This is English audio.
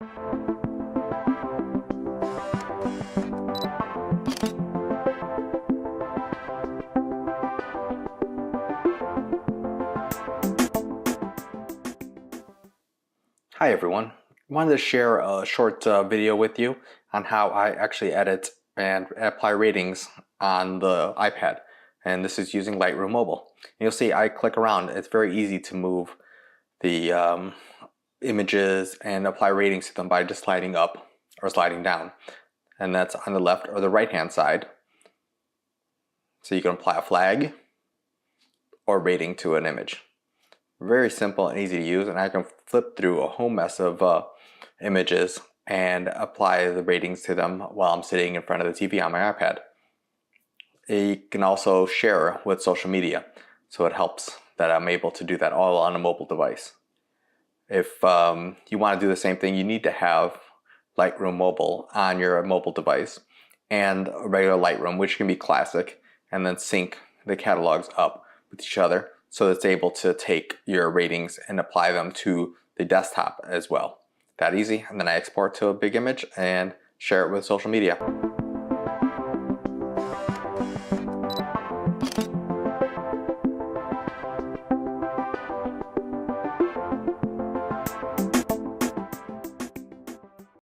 Hi everyone. I wanted to share a short video with you on how I actually edit and apply ratings on the iPad, and this is using Lightroom Mobile. You'll see I click around. It's very easy to move the images and apply ratings to them by just sliding up or sliding down, and that's on the left or the right hand side. So you can apply a flag or rating to an image. Very simple and easy to use, and I can flip through a whole mess of images and apply the ratings to them while I'm sitting in front of the TV on my iPad. You can also share with social media, so it helps that I'm able to do that all on a mobile device. If you want to do the same thing, you need to have Lightroom Mobile on your mobile device and a regular Lightroom, which can be Classic, and then sync the catalogs up with each other so it's able to take your ratings and apply them to the desktop as well. That easy, and then I export to a big image and share it with social media.